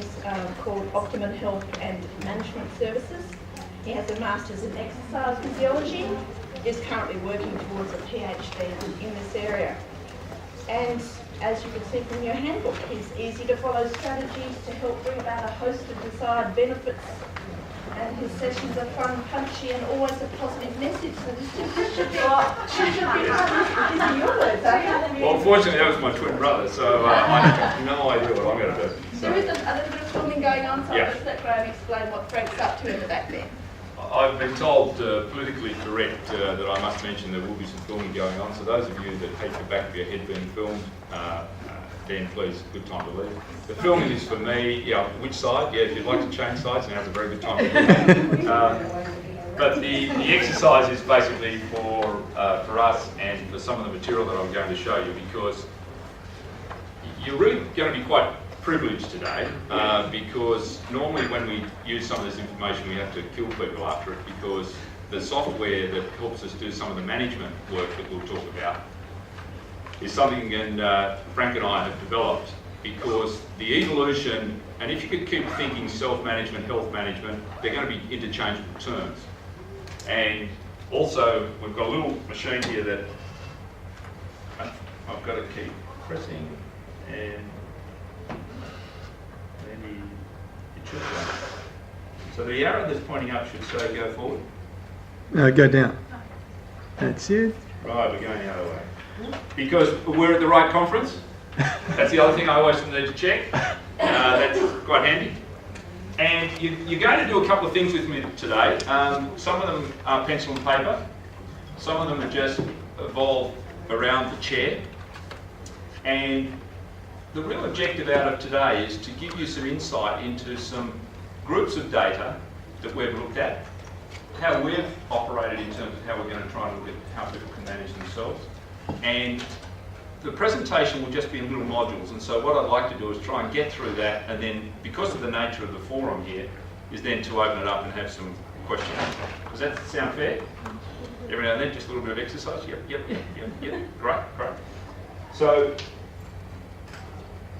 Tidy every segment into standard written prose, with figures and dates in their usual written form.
companies called Optimum Health and Management Services. He has a Master's in Exercise Physiology, is currently working towards a PhD in this area. And as you can see from your handbook, he's easy to follow strategies to help bring about a host of desired benefits. And his sessions are fun, punchy, and always a positive message. So this should be using your words, aren't you? Well, unfortunately, that was my twin brother, so I have no idea what I'm going to do. So. There is a little bit of filming going on, so Yeah. I'll just let Graeme explain what Frank's up to in the back there. I've been told, politically correct, that I must mention there will be some filming going on. So those of you that hate the back of your head being filmed, then please, good time to leave. The filming is for me, yeah, which side? Yeah, if you'd like to change sides, now's a very good time to do that. But the exercise is basically for us and for some of the material that I'm going to show you, because you're really going to be quite privileged today, because normally when we use some of this information we have to kill people after it, because the software that helps us do some of the management work that we'll talk about is something Frank and I have developed, because the evolution, and if you could keep thinking self-management, health management, they're going to be interchangeable terms. And also we've got a little machine here that I've got to keep pressing, and maybe it should go. So the arrow that's pointing up should say go forward. No, go down. That's it. Right, we're going the other way. Because we're at the right conference. That's the other thing I always need to check. That's quite handy. And you're going to do a couple of things with me today. Some of them are pencil and paper. Some of them are just evolved around the chair. And the real objective out of today is to give you some insight into some groups of data that we've looked at, how we've operated in terms of how we're going to try and look at how people can manage themselves. And the presentation will just be in little modules, and so what I'd like to do is try and get through that, and then because of the nature of the forum here, is then to open it up and have some questions. Does that sound fair? Every now and then, just a little bit of exercise? Yep. Great. So,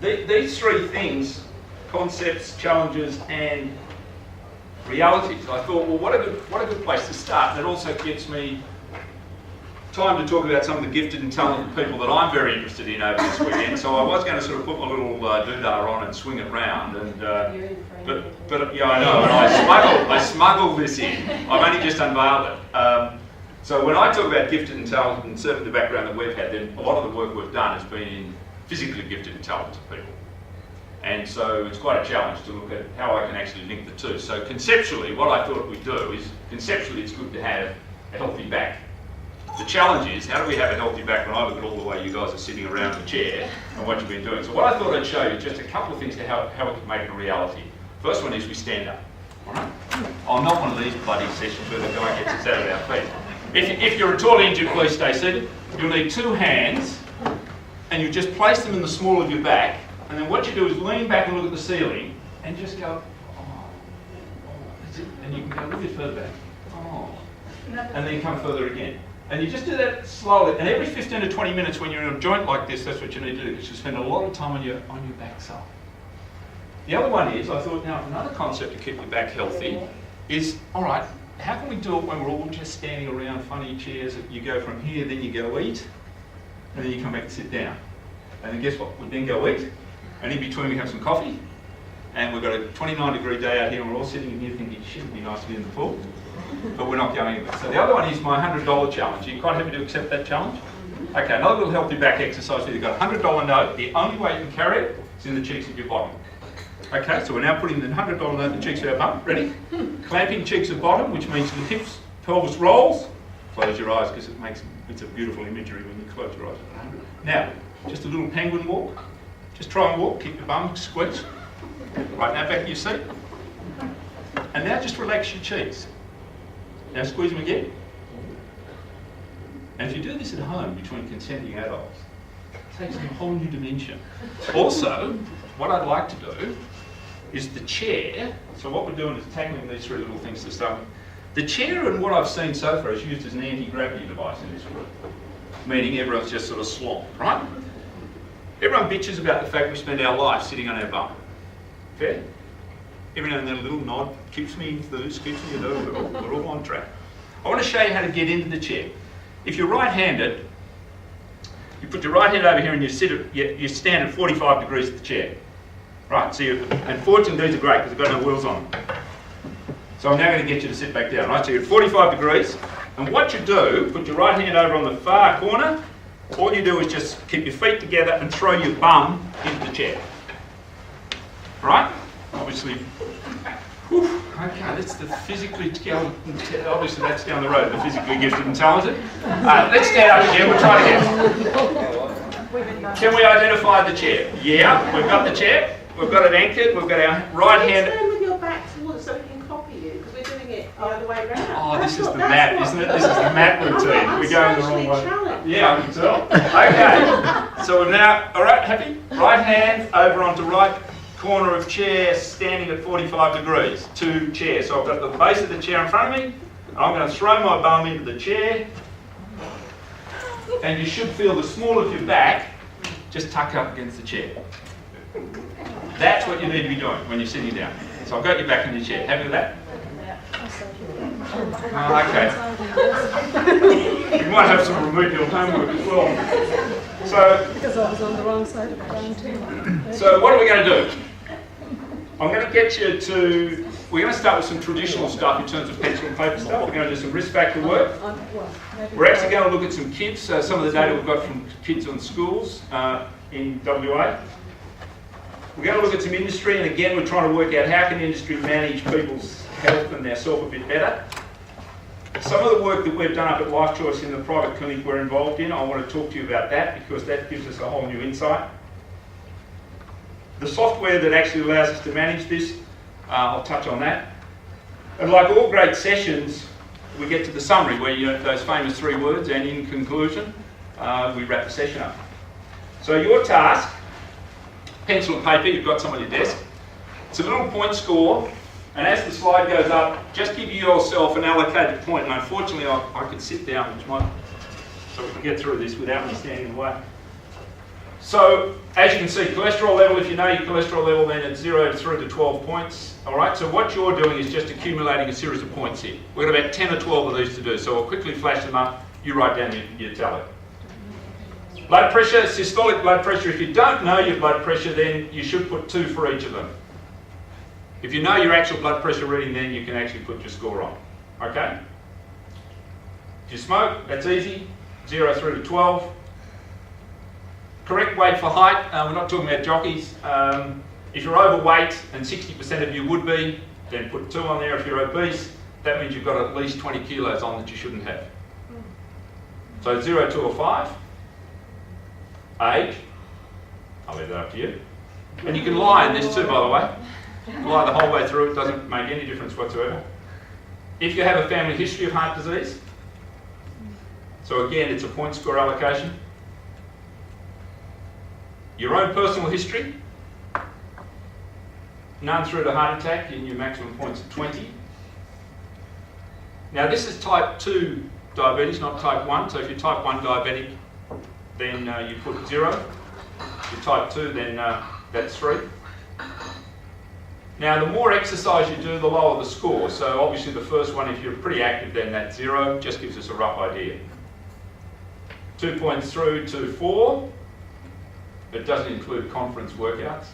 these three things, concepts, challenges, and realities, I thought, well, what a good place to start. And it also gives me time to talk about some of the gifted and talented people that I'm very interested in over this weekend. So I was going to sort of put my little doodah on and swing it round, and but yeah, I know, and I smuggled this in. I've only just unveiled it. So when I talk about gifted and talented, and certainly the background that we've had, then a lot of the work we've done has been in physically gifted and talented people. And so it's quite a challenge to look at how I can actually link the two. So conceptually, what I thought we'd do is, conceptually it's good to have a healthy back. The challenge is, how do we have a healthy back when I look at all the way you guys are sitting around the chair and what you've been doing? So what I thought I'd show you, just a couple of things to how we can make it a reality. First one is we stand up. All right? I'm not one of these bloody sessions where the guy gets us out of our feet. If you're at all injured, please stay seated. You'll need two hands, and you just place them in the small of your back, and then what you do is lean back and look at the ceiling, and just go, oh, that's it. And you can go a little bit further back, oh, and then come further again. And you just do that slowly, and every 15 to 20 minutes when you're in a joint like this, that's what you need to do, because you spend a lot of time on your backside. The other one is, I thought, now another concept to keep your back healthy is, all right, how can we do it when we're all just standing around funny chairs? You go from here, then you go eat, and then you come back and sit down. And then guess what? We then go eat, and in between we have some coffee, and we've got a 29-degree day out here, and we're all sitting in here thinking, shit, it'd be nice to be in the pool. But we're not going anywhere. So the other one is my $100 challenge. Are you quite happy to accept that challenge? Okay, another little healthy back exercise here. You've got a $100 note. The only way you can carry it is in the cheeks of your bottom. Okay, so we're now putting the $100 note in the cheeks of our bum. Ready? Clamping cheeks of bottom, which means the hips, pelvis rolls. Close your eyes, because it's a beautiful imagery when you close your eyes at 100. Now, just a little penguin walk. Just try and walk. Keep your bum squeezed. Right now, back to your seat. And now just relax your cheeks. Now squeeze them again. And if you do this at home between consenting adults, it takes on a whole new dimension. Also, what I'd like to do is the chair. So what we're doing is tackling these three little things to start with. The chair, and what I've seen so far, is used as an anti-gravity device in this room. Meaning everyone's just sort of slump, right? Everyone bitches about the fact we spend our life sitting on our bum. Fair? Every now and then a little nod keeps me enthused, keeps me alert, we're all on track. I want to show you how to get into the chair. If you're right-handed, you put your right hand over here and you stand at 45 degrees at the chair. Right? So and fortunately these are great because they've got no wheels on them. So I'm now going to get you to sit back down. Right? So you're at 45 degrees, and what you do, put your right hand over on the far corner. All you do is just keep your feet together and throw your bum into the chair. Right? Obviously, okay, that's the physically talented, obviously that's down the road, the physically gifted and talented. Let's stand up again, we'll try it again. Can we identify the chair? Yeah, we've got the chair, we've got it anchored, we've got our right hand. Stand with your back towards so we can copy you, because we're doing it the other way around. Oh, this is the mat, isn't it? This is the mat routine. We're going the wrong way. Challenged. Yeah, I can tell. Okay, so we're now, all right, happy? Right hand over onto right corner of chair, standing at 45 degrees to chair. So I've got the base of the chair in front of me. I'm going to throw my bum into the chair, and you should feel the small of your back just tuck up against the chair. That's what you need to be doing when you're sitting down. So I've got you back in your chair. Happy with that? Okay. You might have some remedial homework as well. So, because I was on the wrong side of the phone too. So what are we going to do? I'm going to get you to, we're going to start with some traditional stuff in terms of pencil and paper stuff. We're going to do some risk factor work. We're actually going to look at some kids, some of the data we've got from kids on schools in WA. We're going to look at some industry, and again we're trying to work out how can industry manage people's health and their self a bit better. Some of the work that we've done up at Life Choice in the private clinic we're involved in, I want to talk to you about that because that gives us a whole new insight. The software that actually allows us to manage this, I'll touch on that. And like all great sessions, we get to the summary where you know those famous 3 words, and in conclusion, we wrap the session up. So your task, pencil and paper, you've got some on your desk. It's a little point score, and as the slide goes up, just give yourself an allocated point. And unfortunately, I could sit down, which might, so we can get through this without me standing in the way. So, as you can see, cholesterol level, if you know your cholesterol level, then it's 0 through to 12 points. All right, so what you're doing is just accumulating a series of points here. We've got about 10 or 12 of these to do, so I'll quickly flash them up. You write down your tally. Blood pressure, systolic blood pressure. If you don't know your blood pressure, then you should put 2 for each of them. If you know your actual blood pressure reading, then you can actually put your score on. Okay? If you smoke, that's easy. 0 through to 12. Correct weight for height, we're not talking about jockeys. If you're overweight, and 60% of you would be, then put 2 on there. If you're obese, that means you've got at least 20 kilos on that you shouldn't have. So 0, 2 or 5. Age, I'll leave that up to you. And you can lie in this too, by the way. Lie the whole way through, it doesn't make any difference whatsoever. If you have a family history of heart disease, so again, it's a point score allocation. Your own personal history, none through to heart attack, and your maximum points are 20. Now this is type 2 diabetes, not type 1, so if you're type 1 diabetic, then you put 0. If you're type 2, then that's 3. Now the more exercise you do, the lower the score. So obviously the first one, if you're pretty active, then that's 0, just gives us a rough idea. 2 points through to 4. It doesn't include conference workouts.